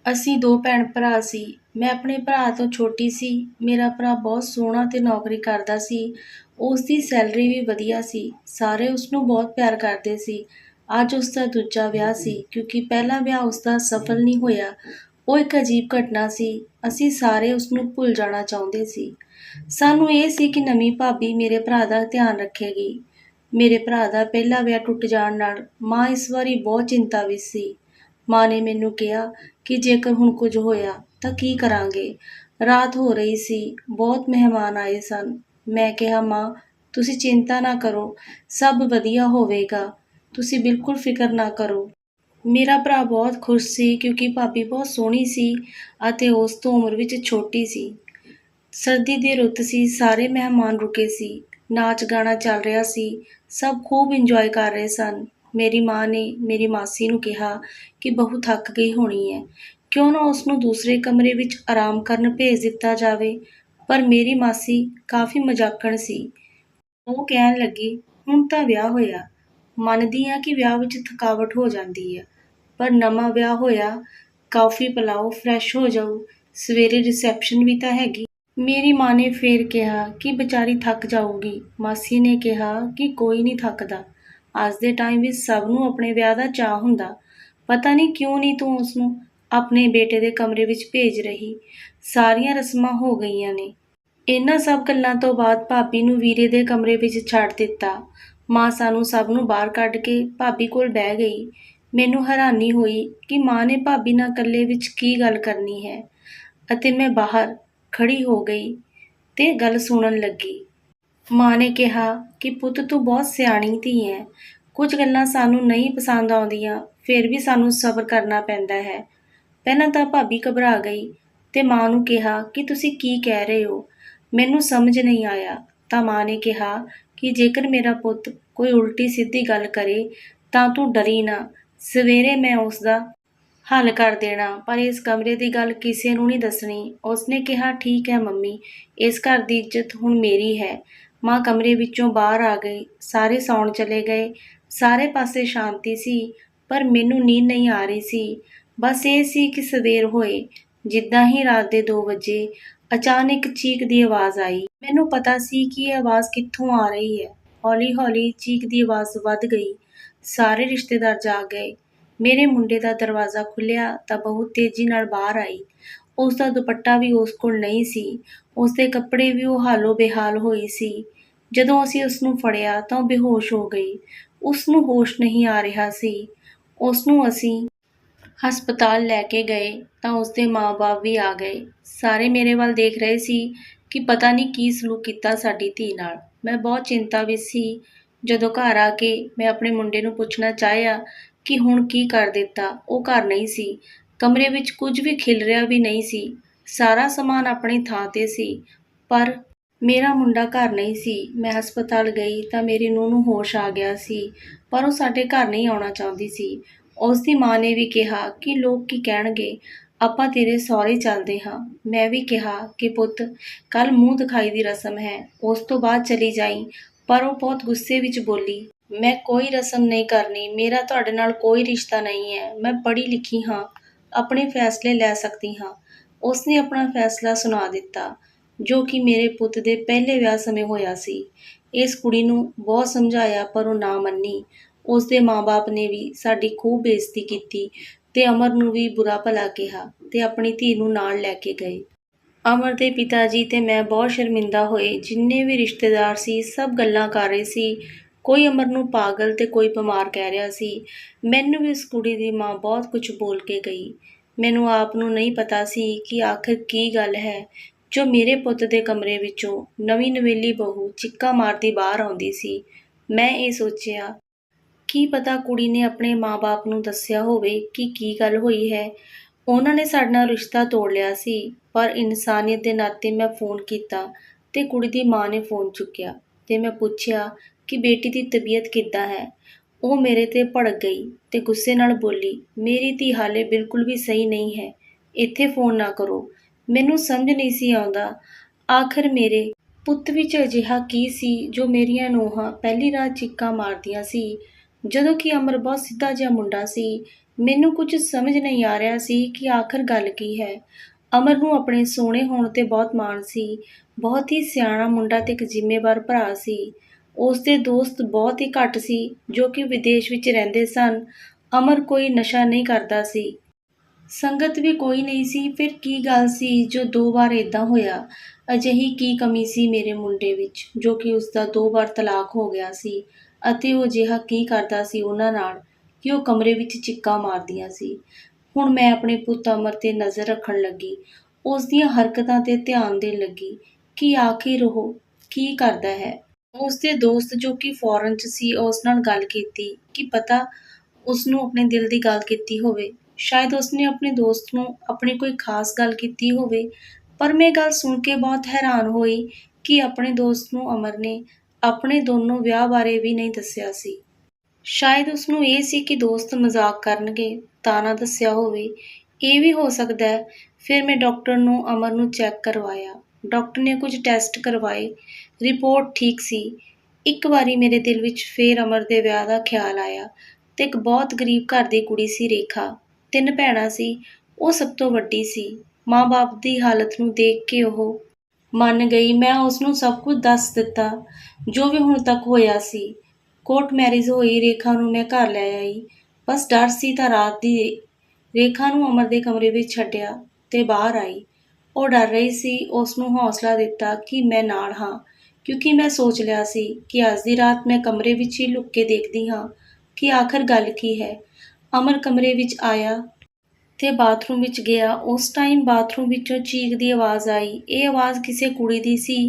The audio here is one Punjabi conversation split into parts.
ਅਸੀਂ ਦੋ ਭੈਣ ਭਰਾ ਸੀ। ਮੈਂ ਆਪਣੇ ਭਰਾ ਤੋਂ ਛੋਟੀ ਸੀ। ਮੇਰਾ ਭਰਾ ਬਹੁਤ ਸੋਹਣਾ ਤੇ ਨੌਕਰੀ ਕਰਦਾ ਸੀ। ਉਸ ਦੀ ਸੈਲਰੀ ਵੀ ਵਧੀਆ ਸੀ। ਸਾਰੇ ਉਸ ਨੂੰ ਬਹੁਤ ਪਿਆਰ ਕਰਦੇ ਸੀ। ਅੱਜ ਉਸ ਦਾ ਦੂਜਾ ਵਿਆਹ ਸੀ ਕਿਉਂਕਿ ਪਹਿਲਾ ਵਿਆਹ ਉਸ ਦਾ ਸਫਲ ਨਹੀਂ ਹੋਇਆ। ਉਹ ਇੱਕ ਅਜੀਬ ਘਟਨਾ ਸੀ। ਅਸੀਂ ਸਾਰੇ ਉਸ ਨੂੰ ਭੁੱਲ ਜਾਣਾ ਚਾਹੁੰਦੇ ਸੀ। ਸਾਨੂੰ ਇਹ ਸੀ ਕਿ ਨਵੀਂ ਭਾਬੀ ਮੇਰੇ ਭਰਾ ਦਾ ਧਿਆਨ ਰੱਖੇਗੀ। ਮੇਰੇ ਭਰਾ ਦਾ ਪਹਿਲਾ ਵਿਆਹ ਟੁੱਟ ਜਾਣ ਨਾਲ ਮਾਂ ਇਸ ਵਾਰੀ ਬਹੁਤ ਚਿੰਤਾ ਵਿੱਚ ਸੀ। ਮਾਂ ਨੇ ਮੈਨੂੰ ਕਿਹਾ ਕਿ ਜੇਕਰ ਹੁਣ ਕੁਝ ਹੋਇਆ ਤਾਂ ਕੀ ਕਰਾਂਗੇ। ਰਾਤ ਹੋ ਰਹੀ ਸੀ, ਬਹੁਤ ਮਹਿਮਾਨ ਆਏ ਸਨ। ਮੈਂ ਕਿਹਾ, ਮਾਂ ਤੁਸੀਂ ਚਿੰਤਾ ਨਾ ਕਰੋ, ਸਭ ਵਧੀਆ ਹੋਵੇਗਾ, ਤੁਸੀਂ ਬਿਲਕੁਲ ਫਿਕਰ ਨਾ ਕਰੋ। ਮੇਰਾ ਭਰਾ ਬਹੁਤ ਖੁਸ਼ ਸੀ ਕਿਉਂਕਿ ਭਾਬੀ ਬਹੁਤ ਸੋਹਣੀ ਸੀ ਅਤੇ ਉਸ ਤੋਂ ਉਮਰ ਵਿੱਚ ਛੋਟੀ ਸੀ। ਸਰਦੀ ਦੀ ਰੁੱਤ ਸੀ, ਸਾਰੇ ਮਹਿਮਾਨ ਰੁਕੇ ਸੀ। ਨਾਚ ਗਾਣਾ ਚੱਲ ਰਿਹਾ ਸੀ, ਸਭ ਖੂਬ ਇੰਜੋਏ ਕਰ ਰਹੇ ਸਨ। ਮੇਰੀ ਮਾਂ ਨੇ ਮੇਰੀ ਮਾਸੀ ਨੂੰ ਕਿਹਾ ਕਿ ਬਹੂ ਥੱਕ ਗਈ ਹੋਣੀ ਹੈ, ਕਿਉਂ ਨਾ ਉਸ ਨੂੰ ਦੂਸਰੇ ਕਮਰੇ ਵਿੱਚ ਆਰਾਮ ਕਰਨ ਭੇਜ ਦਿੱਤਾ ਜਾਵੇ। ਪਰ ਮੇਰੀ ਮਾਸੀ ਕਾਫੀ ਮਜ਼ਾਕਣ ਸੀ। ਉਹ ਕਹਿਣ ਲੱਗੀ, ਹੁਣ ਤਾਂ ਵਿਆਹ ਹੋਇਆ, ਮੰਨਦੀ ਹਾਂ ਕਿ ਵਿਆਹ ਵਿੱਚ ਥਕਾਵਟ ਹੋ ਜਾਂਦੀ ਹੈ, ਪਰ ਨਵਾਂ ਵਿਆਹ ਹੋਇਆ, ਕਾਫੀ ਪਿਲਾਓ, ਫਰੈਸ਼ ਹੋ ਜਾਊ, ਸਵੇਰੇ ਰਿਸੈਪਸ਼ਨ ਵੀ ਤਾਂ ਹੈਗੀ। ਮੇਰੀ ਮਾਂ ਨੇ ਫੇਰ ਕਿਹਾ ਕਿ ਵਿਚਾਰੀ ਥੱਕ ਜਾਊਗੀ। ਮਾਸੀ ਨੇ ਕਿਹਾ ਕਿ ਕੋਈ ਨਹੀਂ ਥੱਕਦਾ, ਅੱਜ ਦੇ ਟਾਈਮ ਵਿੱਚ ਸਭ ਨੂੰ ਆਪਣੇ ਵਿਆਹ ਦਾ ਚਾਅ ਹੁੰਦਾ, ਪਤਾ ਨਹੀਂ ਕਿਉਂ ਨਹੀਂ ਤੂੰ ਉਸ ਨੂੰ ਆਪਣੇ ਬੇਟੇ ਦੇ ਕਮਰੇ ਵਿੱਚ ਭੇਜ ਰਹੀ। ਸਾਰੀਆਂ ਰਸਮਾਂ ਹੋ ਗਈਆਂ ਨੇ। ਇਹਨਾਂ ਸਭ ਗੱਲਾਂ ਤੋਂ ਬਾਅਦ ਭਾਬੀ ਨੂੰ ਵੀਰੇ ਦੇ ਕਮਰੇ ਵਿੱਚ ਛੱਡ ਦਿੱਤਾ। ਮਾਂ ਸਾਨੂੰ ਸਭ ਨੂੰ ਬਾਹਰ ਕੱਢ ਕੇ ਭਾਬੀ ਕੋਲ ਬਹਿ ਗਈ। ਮੈਨੂੰ ਹੈਰਾਨੀ ਹੋਈ ਕਿ ਮਾਂ ਨੇ ਭਾਬੀ ਨਾਲ ਇਕੱਲੇ ਵਿੱਚ ਕੀ ਗੱਲ ਕਰਨੀ ਹੈ ਅਤੇ ਮੈਂ ਬਾਹਰ ਖੜੀ ਹੋ ਗਈ ਤੇ ਗੱਲ ਸੁਣਨ ਲੱਗੀ। ਮਾਂ ਨੇ ਕਿਹਾ ਕਿ ਪੁੱਤ ਤੂੰ ਬਹੁਤ ਸਿਆਣੀ ਧੀ ਹੈ। ਕੁਝ ਗੱਲਾਂ ਸਾਨੂੰ ਨਹੀਂ ਪਸੰਦ ਆਉਂਦੀਆਂ, ਫਿਰ ਵੀ ਸਾਨੂੰ ਸਬਰ ਕਰਨਾ ਪੈਂਦਾ ਹੈ। ਪਹਿਲਾਂ ਤਾਂ ਭਾਬੀ ਘਬਰਾ ਗਈ ਤੇ ਮਾਂ ਨੂੰ ਕਿਹਾ ਕਿ ਤੁਸੀਂ ਕੀ ਕਹਿ ਰਹੇ ਹੋ, ਮੈਨੂੰ ਸਮਝ ਨਹੀਂ ਆਇਆ। ਤਾਂ ਮਾਂ ਨੇ ਕਿਹਾ ਕਿ ਜੇਕਰ ਮੇਰਾ ਪੁੱਤ ਕੋਈ ਉਲਟੀ ਸਿੱਧੀ ਗੱਲ ਕਰੇ ਤਾਂ ਤੂੰ ਡਰੀ ਨਾ, ਸਵੇਰੇ ਮੈਂ ਉਸ ਦਾ ਹੱਲ ਕਰ ਦੇਣਾ, ਪਰ ਇਸ ਕਮਰੇ ਦੀ ਗੱਲ ਕਿਸੇ ਨੂੰ ਨਹੀਂ ਦੱਸਣੀ। ਉਸਨੇ ਕਿਹਾ, ਠੀਕ ਹੈ ਮੰਮੀ, ਇਸ ਘਰ ਦੀ ਇੱਜ਼ਤ ਹੁਣ ਮੇਰੀ ਹੈ। ਮਾਂ ਕਮਰੇ ਵਿੱਚੋਂ ਬਾਹਰ ਆ ਗਈ, ਸਾਰੇ ਸੌਣ ਚਲੇ ਗਏ। ਸਾਰੇ ਪਾਸੇ ਸ਼ਾਂਤੀ ਸੀ, ਪਰ ਮੈਨੂੰ ਨੀਂਦ ਨਹੀਂ ਆ ਰਹੀ ਸੀ। ਬਸ ਇਹ ਸੀ ਕਿ ਸਵੇਰ ਹੋਏ, ਜਿੱਦਾਂ ਹੀ ਰਾਤ ਦੇ 2 ਵਜੇ ਅਚਾਨਕ ਚੀਕ ਦੀ ਆਵਾਜ਼ ਆਈ। ਮੈਨੂੰ ਪਤਾ ਸੀ ਕਿ ਇਹ ਆਵਾਜ਼ ਕਿੱਥੋਂ ਆ ਰਹੀ ਹੈ। ਹੌਲੀ-ਹੌਲੀ ਚੀਕ ਦੀ ਆਵਾਜ਼ ਵੱਧ ਗਈ। ਸਾਰੇ ਰਿਸ਼ਤੇਦਾਰ ਜਾਗ ਗਏ। ਮੇਰੇ ਮੁੰਡੇ ਦਾ ਦਰਵਾਜ਼ਾ ਖੁੱਲ੍ਹਿਆ ਤਾਂ ਬਹੂ ਤੇਜ਼ੀ ਨਾਲ ਬਾਹਰ ਆਈ। ਉਸ ਦਾ ਦੁਪੱਟਾ ਵੀ ਉਸ ਕੋਲ ਨਹੀਂ ਸੀ, ਉਸ ਦੇ ਕੱਪੜੇ ਵੀ ਉਹ ਹਾਲੋ ਬੇਹਾਲ ਹੋਈ ਸੀ। ਜਦੋਂ ਅਸੀਂ ਉਸ ਨੂੰ ਫੜਿਆ ਤਾਂ ਉਹ ਬੇਹੋਸ਼ ਹੋ ਗਈ। ਉਸ ਨੂੰ ਹੋਸ਼ ਨਹੀਂ ਆ ਰਿਹਾ ਸੀ। ਉਸ ਨੂੰ ਅਸੀਂ ਹਸਪਤਾਲ ਲੈ ਕੇ ਗਏ ਤਾਂ ਉਸਦੇ ਮਾਂ-ਬਾਪ ਵੀ ਆ ਗਏ। ਸਾਰੇ ਮੇਰੇ ਵੱਲ ਦੇਖ ਰਹੇ ਸੀ ਕਿ ਪਤਾ ਨਹੀਂ ਕੀ ਸਲੂਕ ਕੀਤਾ ਸਾਡੀ ਧੀ ਨਾਲ। ਮੈਂ ਬਹੁਤ ਚਿੰਤਾ ਵਿੱਚ ਸੀ। ਜਦੋਂ ਘਰ ਆ ਕੇ ਮੈਂ ਆਪਣੇ ਮੁੰਡੇ ਨੂੰ ਪੁੱਛਣਾ ਚਾਹਿਆ ਕਿ ਹੁਣ ਕੀ ਕਰ ਦਿੱਤਾ, ਉਹ ਘਰ ਨਹੀਂ ਸੀ। ਕਮਰੇ ਵਿੱਚ ਕੁਝ ਵੀ ਖਿਲਰਿਆ ਵੀ ਨਹੀਂ ਸੀ। ਸਾਰਾ ਸਮਾਨ ਆਪਣੀ ਥਾਂ ਤੇ ਸੀ, ਪਰ ਮੇਰਾ ਮੁੰਡਾ ਘਰ ਨਹੀਂ ਸੀ। ਮੈਂ ਹਸਪਤਾਲ ਗਈ ਤਾਂ ਮੇਰੀ ਨੂੰਹ ਨੂੰ ਹੋਸ਼ ਆ ਗਿਆ ਸੀ, ਪਰ ਉਹ ਸਾਡੇ ਘਰ ਨਹੀਂ ਆਉਣਾ ਚਾਹੁੰਦੀ ਸੀ। ਉਸ ਦੀ ਮਾਂ ਨੇ ਵੀ ਕਿਹਾ ਕਿ ਲੋਕ ਕੀ ਕਹਿਣਗੇ, ਆਪਾਂ ਤੇਰੇ ਸਹੁਰੇ ਚੱਲਦੇ ਹਾਂ। ਮੈਂ ਵੀ ਕਿਹਾ ਕਿ ਪੁੱਤ, ਕੱਲ ਮੂੰਹ ਦਿਖਾਈ ਦੀ ਰਸਮ ਹੈ, ਉਸ ਤੋਂ ਬਾਅਦ ਚਲੀ ਜਾਈਂ। ਪਰ ਉਹ ਬਹੁਤ ਗੁੱਸੇ ਵਿੱਚ ਬੋਲੀ, ਮੈਂ ਕੋਈ ਰਸਮ ਨਹੀਂ ਕਰਨੀ, ਮੇਰਾ ਤੁਹਾਡੇ ਨਾਲ ਕੋਈ ਰਿਸ਼ਤਾ ਨਹੀਂ ਹੈ, ਮੈਂ ਪੜ੍ਹੀ ਲਿਖੀ ਹਾਂ, ਆਪਣੇ ਫੈਸਲੇ ਲੈ ਸਕਦੀ ਹਾਂ। ਉਸਨੇ ਆਪਣਾ ਫੈਸਲਾ ਸੁਣਾ ਦਿੱਤਾ, ਜੋ ਕਿ ਮੇਰੇ ਪੁੱਤ ਦੇ ਪਹਿਲੇ ਵਿਆਹ ਸਮੇਂ ਹੋਇਆ ਸੀ। ਇਸ ਕੁੜੀ ਨੂੰ ਬਹੁਤ ਸਮਝਾਇਆ ਪਰ ਉਹ ਨਾ ਮੰਨੀ। ਉਸ ਦੇ ਮਾਂ-ਬਾਪ ਨੇ ਵੀ ਸਾਡੀ ਖੂਬ ਬੇਇੱਜ਼ਤੀ ਕੀਤੀ ਤੇ ਅਮਰ ਨੂੰ ਵੀ ਬੁਰਾ ਭਲਾ ਕਿਹਾ ਤੇ ਆਪਣੀ ਧੀ ਨੂੰ ਨਾਲ ਲੈ ਕੇ ਗਏ। ਅਮਰ ਦੇ ਪਿਤਾ ਜੀ ਤੇ ਮੈਂ ਬਹੁਤ ਸ਼ਰਮਿੰਦਾ ਹੋਏ। ਜਿੰਨੇ ਵੀ ਰਿਸ਼ਤੇਦਾਰ ਸੀ ਸਭ ਗੱਲਾਂ ਕਰ ਰਹੇ ਸੀ। ਕੋਈ ਅਮਰ ਨੂੰ ਪਾਗਲ ਤੇ ਕੋਈ ਬਿਮਾਰ ਕਹਿ ਰਿਹਾ ਸੀ। ਮੈਨੂੰ ਵੀ ਉਸ ਕੁੜੀ ਦੀ ਮਾਂ ਬਹੁਤ ਕੁਝ ਬੋਲ ਕੇ ਗਈ। ਮੈਨੂੰ ਆਪ ਨੂੰ ਨਹੀਂ ਪਤਾ ਸੀ ਕਿ ਆਖਿਰ ਕੀ ਗੱਲ ਹੈ ਜੋ ਮੇਰੇ ਪੁੱਤ ਦੇ ਕਮਰੇ ਵਿੱਚੋਂ ਨਵੀਂ ਨਵੇਲੀ ਬਹੂ ਚੀਕਾਂ ਮਾਰਦੀ ਬਾਹਰ ਆਉਂਦੀ ਸੀ। ਮੈਂ ਇਹ ਸੋਚਿਆ, ਕੀ ਪਤਾ ਕੁੜੀ ਨੇ ਆਪਣੇ ਮਾਂ-ਬਾਪ ਨੂੰ ਦੱਸਿਆ ਹੋਵੇ ਕਿ ਕੀ ਗੱਲ ਹੋਈ ਹੈ। ਉਹਨਾਂ ਨੇ ਸਾਡੇ ਨਾਲ ਰਿਸ਼ਤਾ ਤੋੜ ਲਿਆ ਸੀ। ਪਰ ਇਨਸਾਨੀਅਤ ਦੇ ਨਾਤੇ ਮੈਂ ਫੋਨ ਕੀਤਾ ਤੇ ਕੁੜੀ ਦੀ ਮਾਂ ਨੇ ਫੋਨ ਚੁੱਕਿਆ ਤੇ ਮੈਂ ਪੁੱਛਿਆ ਕਿ ਬੇਟੀ ਦੀ ਤਬੀਅਤ ਕਿੱਦਾਂ ਹੈ। ਉਹ ਮੇਰੇ ਤੇ ਭੜਕ ਗਈ ਤੇ ਗੁੱਸੇ ਨਾਲ ਬੋਲੀ, ਮੇਰੀ ਧੀ ਹਾਲੇ ਬਿਲਕੁਲ ਵੀ ਸਹੀ ਨਹੀਂ ਹੈ, ਇੱਥੇ ਫੋਨ ਨਾ ਕਰੋ। ਮੈਨੂੰ ਸਮਝ ਨਹੀਂ ਸੀ ਆਉਂਦਾ, ਆਖਰ ਮੇਰੇ ਪੁੱਤ ਵਿੱਚ ਅਜਿਹਾ ਕੀ ਸੀ ਜੋ ਮੇਰੀਆਂ ਨੂੰਹਾਂ ਪਹਿਲੀ ਰਾਤ ਚੀਕਾਂ ਮਾਰਦੀਆਂ ਸੀ, ਜਦੋਂ ਕਿ ਅਮਰ ਬਹੁਤ ਸਿੱਧਾ ਜਿਹਾ ਮੁੰਡਾ ਸੀ। ਮੈਨੂੰ ਕੁਝ ਸਮਝ ਨਹੀਂ ਆ ਰਿਹਾ ਸੀ ਕਿ ਆਖਰ ਗੱਲ ਕੀ ਹੈ। ਅਮਰ ਨੂੰ ਆਪਣੇ ਸੋਹਣੇ ਹੋਣ 'ਤੇ ਬਹੁਤ ਮਾਣ ਸੀ। ਬਹੁਤ ਹੀ ਸਿਆਣਾ ਮੁੰਡਾ ਤੇ ਇੱਕ ਜ਼ਿੰਮੇਵਾਰ ਭਰਾ ਸੀ। ਉਸ ਦੇ ਦੋਸਤ ਬਹੁਤ ਹੀ ਘੱਟ ਸੀ ਜੋ ਕਿ ਵਿਦੇਸ਼ ਵਿੱਚ ਰਹਿੰਦੇ ਸਨ। ਅਮਰ ਕੋਈ ਨਸ਼ਾ ਨਹੀਂ ਕਰਦਾ ਸੀ। ਸੰਗਤ ਵੀ ਕੋਈ ਨਹੀਂ ਸੀ। ਫਿਰ ਕੀ ਗੱਲ ਸੀ ਜੋ 2 ਵਾਰ ਏਦਾਂ ਹੋਇਆ? ਅਜਿਹੀ ਕੀ ਕਮੀ ਸੀ ਮੇਰੇ ਮੁੰਡੇ ਵਿੱਚ ਜੋ ਕਿ ਉਸਦਾ 2 ਵਾਰ ਤਲਾਕ ਹੋ ਗਿਆ ਸੀ ਅਤੇ ਉਹ ਅਜਿਹਾ ਕੀ ਕਰਦਾ ਸੀ ਉਹਨਾਂ ਨਾਲ ਕਿ ਉਹ ਕਮਰੇ ਵਿੱਚ ਚੀਕਾਂ ਮਾਰਦੀਆਂ ਸੀ। ਹੁਣ ਮੈਂ ਆਪਣੇ ਪੁੱਤ ਅਮਰ 'ਤੇ ਨਜ਼ਰ ਰੱਖਣ ਲੱਗੀ। ਉਸ ਦੀਆਂ ਹਰਕਤਾਂ 'ਤੇ ਧਿਆਨ ਦੇਣ ਲੱਗੀ ਕਿ ਆਖਿਰ ਉਹ ਕੀ ਕਰਦਾ ਹੈ। ਉਸ ਦੇ ਦੋਸਤ ਜੋ ਕਿ ਫੌਰਨ 'ਚ ਸੀ ਉਸ ਨਾਲ ਗੱਲ ਕੀਤੀ ਕਿ ਪਤਾ ਉਸਨੂੰ ਆਪਣੇ ਦਿਲ ਦੀ ਗੱਲ ਕੀਤੀ ਹੋਵੇ। ਸ਼ਾਇਦ ਉਸਨੇ ਆਪਣੇ ਦੋਸਤ ਨੂੰ ਆਪਣੀ ਕੋਈ ਖਾਸ ਗੱਲ ਕੀਤੀ ਹੋਵੇ। ਪਰ ਮੈਂ ਗੱਲ ਸੁਣ ਕੇ ਬਹੁਤ ਹੈਰਾਨ ਹੋਈ ਕਿ ਆਪਣੇ ਦੋਸਤ ਨੂੰ ਅਮਰ ਨੇ ਆਪਣੇ ਦੋਨੋਂ ਵਿਆਹ ਬਾਰੇ ਵੀ ਨਹੀਂ ਦੱਸਿਆ ਸੀ। ਸ਼ਾਇਦ ਉਸਨੂੰ ਇਹ ਸੀ ਕਿ ਦੋਸਤ ਮਜ਼ਾਕ ਕਰਨਗੇ ਤਾਂ ਨਾ ਦੱਸਿਆ ਹੋਵੇ। ਇਹ ਵੀ ਹੋ ਸਕਦਾ ਹੈ। ਫਿਰ ਮੈਂ ਡਾਕਟਰ ਨੂੰ ਅਮਰ ਨੂੰ ਚੈੱਕ ਕਰਵਾਇਆ। ਡਾਕਟਰ ਨੇ ਕੁਝ ਟੈਸਟ ਕਰਵਾਏ। ਰਿਪੋਰਟ ਠੀਕ ਸੀ। ਇੱਕ ਵਾਰੀ ਮੇਰੇ ਦਿਲ ਵਿੱਚ ਫੇਰ ਅਮਰ ਦੇ ਵਿਆਹ ਦਾ ਖਿਆਲ ਆਇਆ ਤੇ ਇੱਕ ਬਹੁਤ ਗਰੀਬ ਘਰ ਦੀ ਕੁੜੀ ਸੀ ਰੇਖਾ। 3 ਭੈਣਾਂ ਸੀ। ਉਹ ਸਭ ਤੋਂ ਵੱਡੀ ਸੀ। ਮਾਂ-ਬਾਪ ਦੀ ਹਾਲਤ ਨੂੰ ਦੇਖ ਕੇ ਉਹ ਮੰਨ ਗਈ। ਮੈਂ ਉਸਨੂੰ ਸਭ ਕੁਝ ਦੱਸ ਦਿੱਤਾ ਜੋ ਵੀ ਹੁਣ ਤੱਕ ਹੋਇਆ ਸੀ। ਕੋਰਟ ਮੈਰਿਜ ਹੋਈ। ਰੇਖਾ ਨੂੰ ਮੈਂ ਘਰ ਲੈ ਆਈ। ਬਸ ਡਰ ਸੀ ਤਾਂ ਰਾਤ ਦੀ ਰੇਖਾ ਨੂੰ ਅਮਰ ਦੇ ਕਮਰੇ ਵਿੱਚ ਛੱਡਿਆ ਤੇ ਬਾਹਰ ਆਈ। ਉਹ ਡਰ ਰਹੀ ਸੀ। ਉਸਨੂੰ ਹੌਸਲਾ ਦਿੱਤਾ ਕਿ ਮੈਂ ਨਾਲ ਹਾਂ ਕਿਉਂਕਿ ਮੈਂ ਸੋਚ ਲਿਆ ਸੀ ਕਿ ਅੱਜ ਦੀ ਰਾਤ ਮੈਂ ਕਮਰੇ ਵਿੱਚ ਹੀ ਲੁੱਕ ਕੇ ਦੇਖਦੀ ਹਾਂ ਕਿ ਆਖਰ ਗੱਲ ਕੀ ਹੈ। ਅਮਰ ਕਮਰੇ ਵਿੱਚ ਆਇਆ ਤੇ ਬਾਥਰੂਮ ਵਿੱਚ ਗਿਆ। ਉਸ ਟਾਈਮ ਬਾਥਰੂਮ ਵਿੱਚੋਂ ਚੀਕ ਦੀ ਆਵਾਜ਼ ਆਈ। ਇਹ ਆਵਾਜ਼ ਕਿਸੇ ਕੁੜੀ ਦੀ ਸੀ।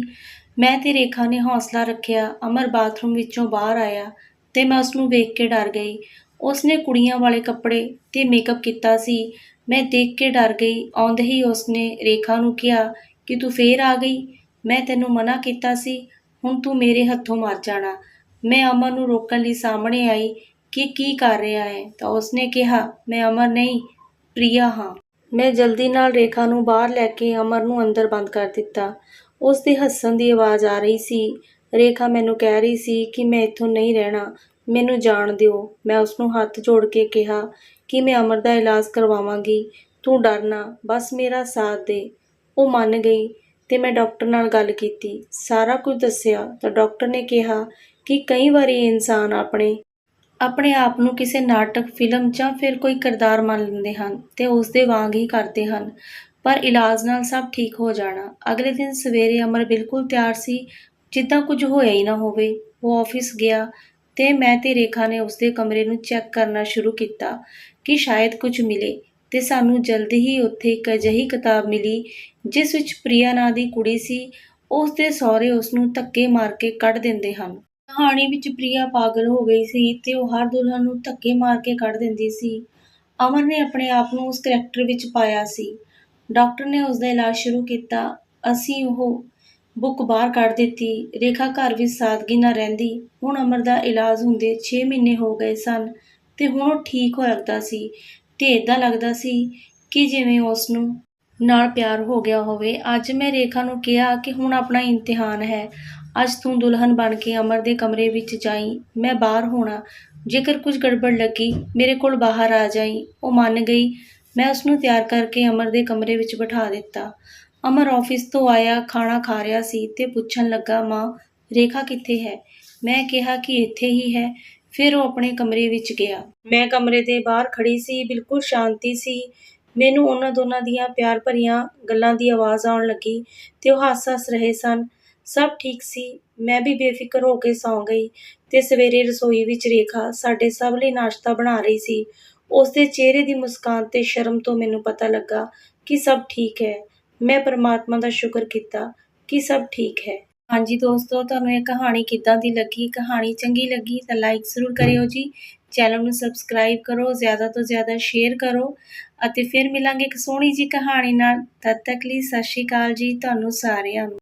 ਮੈਂ ਤੇ ਰੇਖਾ ਨੇ ਹੌਸਲਾ ਰੱਖਿਆ। ਅਮਰ ਬਾਥਰੂਮ ਵਿੱਚੋਂ ਬਾਹਰ ਆਇਆ ਤੇ ਮੈਂ ਉਸਨੂੰ ਵੇਖ ਕੇ ਡਰ ਗਈ। ਉਸਨੇ ਕੁੜੀਆਂ ਵਾਲੇ ਕੱਪੜੇ ਤੇ ਮੇਕਅਪ ਕੀਤਾ ਸੀ। ਮੈਂ ਦੇਖ ਕੇ ਡਰ ਗਈ। ਆਉਂਦੇ ਹੀ ਉਸਨੇ ਰੇਖਾ ਨੂੰ ਕਿਹਾ ਕਿ ਤੂੰ ਫੇਰ ਆ ਗਈ। ਮੈਂ ਤੈਨੂੰ ਮਨਾ ਕੀਤਾ ਸੀ। ਹੁਣ ਤੂੰ ਮੇਰੇ ਹੱਥੋਂ ਮਰ ਜਾਣਾ। ਮੈਂ ਅਮਰ ਨੂੰ ਰੋਕਣ ਲਈ ਸਾਹਮਣੇ ਆਈ ਕਿ ਕੀ ਕਰ ਰਿਹਾ ਹੈ ਤਾਂ ਉਸਨੇ ਕਿਹਾ ਮੈਂ ਅਮਰ ਨਹੀਂ ਪ੍ਰਿਆ ਹਾਂ। ਮੈਂ ਜਲਦੀ ਨਾਲ ਰੇਖਾ ਨੂੰ ਬਾਹਰ ਲੈ ਕੇ ਅਮਰ ਨੂੰ ਅੰਦਰ ਬੰਦ ਕਰ ਦਿੱਤਾ। ਉਸ ਦੇ ਹੱਸਣ ਦੀ ਆਵਾਜ਼ ਆ ਰਹੀ ਸੀ। ਰੇਖਾ ਮੈਨੂੰ ਕਹਿ ਰਹੀ ਸੀ ਕਿ ਮੈਂ ਇੱਥੋਂ ਨਹੀਂ ਰਹਿਣਾ, ਮੈਨੂੰ ਜਾਣ ਦਿਓ। ਮੈਂ ਉਸਨੂੰ ਹੱਥ ਜੋੜ ਕੇ ਕਿਹਾ ਕਿ ਮੈਂ ਅਮਰ ਦਾ ਇਲਾਜ ਕਰਵਾਵਾਂਗੀ, ਤੂੰ ਡਰ ਨਾ, ਬਸ ਮੇਰਾ ਸਾਥ ਦੇ। ਉਹ ਮੰਨ ਗਈ ਤੇ ਮੈਂ ਡਾਕਟਰ ਨਾਲ ਗੱਲ ਕੀਤੀ, ਸਾਰਾ ਕੁਝ ਦੱਸਿਆ ਤਾਂ ਡਾਕਟਰ ਨੇ ਕਿਹਾ ਕਿ ਕਈ ਵਾਰੀ ਇਨਸਾਨ ਆਪਣੇ ਆਪ ਨੂੰ ਕਿਸੇ ਨਾਟਕ, ਫਿਲਮ ਜਾਂ ਫਿਰ ਕੋਈ ਕਿਰਦਾਰ ਮੰਨ ਲੈਂਦੇ ਹਨ ਤੇ ਉਸ ਦੇ ਵਾਂਗ ਹੀ ਕਰਦੇ ਹਨ, ਪਰ ਇਲਾਜ ਨਾਲ ਸਭ ਠੀਕ ਹੋ ਜਾਣਾ। ਅਗਲੇ ਦਿਨ ਸਵੇਰੇ ਅਮਰ ਬਿਲਕੁਲ ਤਿਆਰ ਸੀ, ਜਿੱਦਾਂ ਕੁਝ ਹੋਇਆ ਹੀ ਨਾ ਹੋਵੇ। ਉਹ ਆਫਿਸ ਗਿਆ ਤੇ ਮੈਂ ਤੇ ਰੇਖਾ ਨੇ ਉਸਦੇ ਕਮਰੇ ਨੂੰ ਚੈੱਕ ਕਰਨਾ ਸ਼ੁਰੂ ਕੀਤਾ ਕਿ ਸ਼ਾਇਦ ਕੁਝ ਮਿਲੇ ਤੇ ਸਾਨੂੰ ਜਲਦੀ ਹੀ ਉੱਥੇ ਇੱਕ ਅਜਿਹੀ ਕਿਤਾਬ ਮਿਲੀ ਜਿਸ ਵਿੱਚ ਪ੍ਰਿਆ ਨਾਂ ਦੀ ਕੁੜੀ ਸੀ। ਉਸ ਦੇ ਸਹੁਰੇ ਉਸਨੂੰ ਧੱਕੇ ਮਾਰ ਕੇ ਕੱਢ ਦਿੰਦੇ ਹਨ। ਕਹਾਣੀ ਵਿੱਚ ਪ੍ਰਿਆ ਪਾਗਲ ਹੋ ਗਈ ਸੀ ਤੇ ਉਹ ਹਰ ਦੁਲਹਨ ਨੂੰ ਧੱਕੇ ਮਾਰ ਕੇ ਕੱਢ ਦਿੰਦੀ ਸੀ। ਅਮਰ ਨੇ ਆਪਣੇ ਆਪ ਨੂੰ ਉਸ ਕਰੈਕਟਰ ਵਿੱਚ ਪਾਇਆ ਸੀ। ਡਾਕਟਰ ਨੇ ਉਸਦਾ ਇਲਾਜ ਸ਼ੁਰੂ ਕੀਤਾ। ਅਸੀਂ ਉਹ ਬੁੱਕ ਬਾਹਰ ਕੱਢ ਦਿੱਤੀ। ਰੇਖਾ ਘਰ ਵਿੱਚ ਸਾਦਗੀ ਨਾਲ ਰਹਿੰਦੀ। ਹੁਣ ਅਮਰ ਦਾ ਇਲਾਜ ਹੁੰਦੇ 6 ਮਹੀਨੇ ਹੋ ਗਏ ਸਨ ਤੇ ਹੁਣ ਉਹ ਠੀਕ ਹੋ ਲੱਗਦਾ ਸੀ ਤੇ ਏਦਾਂ ਲੱਗਦਾ ਸੀ ਕਿ ਜਿਵੇਂ ਉਸਨੂੰ ਨਾਲ ਪਿਆਰ ਹੋ ਗਿਆ ਹੋਵੇ। ਅੱਜ ਮੈਂ ਰੇਖਾ ਨੂੰ ਕਿਹਾ ਕਿ ਹੁਣ ਆਪਣਾ ਇਮਤਿਹਾਨ ਹੈ। ਅੱਜ ਤੂੰ ਦੁਲਹਨ ਬਣ ਕੇ ਅਮਰ ਦੇ ਕਮਰੇ ਵਿੱਚ ਜਾਈਂ, ਮੈਂ ਬਾਹਰ ਹੋਣਾ। ਜੇਕਰ ਕੁਝ ਗੜਬੜ ਲੱਗੀ ਮੇਰੇ ਕੋਲ ਬਾਹਰ ਆ ਜਾਈਂ। ਉਹ ਮੰਨ ਗਈ। ਮੈਂ ਉਸਨੂੰ ਤਿਆਰ ਕਰਕੇ ਅਮਰ ਦੇ ਕਮਰੇ ਵਿੱਚ ਬਿਠਾ ਦਿੱਤਾ। ਅਮਰ ਆਫਿਸ ਤੋਂ ਆਇਆ, ਖਾਣਾ ਖਾ ਰਿਹਾ ਸੀ ਤੇ ਪੁੱਛਣ ਲੱਗਾ, ਮਾਂ ਰੇਖਾ ਕਿੱਥੇ ਹੈ? ਮੈਂ ਕਿਹਾ ਕਿ ਇੱਥੇ ਹੀ ਹੈ। ਫਿਰ ਉਹ ਆਪਣੇ ਕਮਰੇ ਵਿੱਚ ਗਿਆ। ਮੈਂ ਕਮਰੇ ਦੇ ਬਾਹਰ ਖੜੀ ਸੀ। ਬਿਲਕੁਲ ਸ਼ਾਂਤੀ ਸੀ। ਮੈਨੂੰ ਉਹਨਾਂ ਦੋਨਾਂ ਦੀਆਂ ਪਿਆਰ ਭਰੀਆਂ ਗੱਲਾਂ ਦੀ ਆਵਾਜ਼ ਆਉਣ ਲੱਗੀ ਤੇ ਉਹ ਹੱਸ ਰਹੇ ਸਨ। ਸਭ ਠੀਕ ਸੀ। ਮੈਂ ਵੀ ਬੇਫਿਕਰ ਹੋ ਕੇ ਸੌਂ ਗਈ ਤੇ ਸਵੇਰੇ ਰਸੋਈ ਵਿੱਚ ਰੇਖਾ ਸਾਡੇ ਸਭ ਲਈ ਨਾਸ਼ਤਾ ਬਣਾ ਰਹੀ ਸੀ। ਉਸ ਦੇ ਚਿਹਰੇ ਦੀ ਮੁਸਕਾਨ ਤੇ ਸ਼ਰਮ ਤੋਂ ਮੈਨੂੰ ਪਤਾ ਲੱਗਾ ਕਿ ਸਭ ਠੀਕ ਹੈ। ਮੈਂ ਪਰਮਾਤਮਾ ਦਾ ਸ਼ੁਕਰ ਕੀਤਾ ਕਿ ਸਭ ਠੀਕ ਹੈ। ਹਾਂਜੀ ਦੋਸਤੋ, ਤੁਹਾਨੂੰ ਇਹ ਕਹਾਣੀ ਕਿੱਦਾਂ ਦੀ ਲੱਗੀ? ਕਹਾਣੀ ਚੰਗੀ ਲੱਗੀ ਤਾਂ ਲਾਈਕ ਜ਼ਰੂਰ ਕਰਿਓ ਜੀ। ਚੈਨਲ ਨੂੰ ਸਬਸਕ੍ਰਾਈਬ ਕਰੋ, ਜ਼ਿਆਦਾ ਤੋਂ ਜ਼ਿਆਦਾ ਸ਼ੇਅਰ ਕਰੋ ਅਤੇ ਫਿਰ ਮਿਲਾਂਗੇ ਇੱਕ ਸੋਹਣੀ ਜਿਹੀ ਕਹਾਣੀ ਨਾਲ। ਤਦ ਤੱਕ ਲਈ ਸਤਿ ਸ਼੍ਰੀ ਅਕਾਲ ਜੀ ਤੁਹਾਨੂੰ ਸਾਰਿਆਂ ਨੂੰ।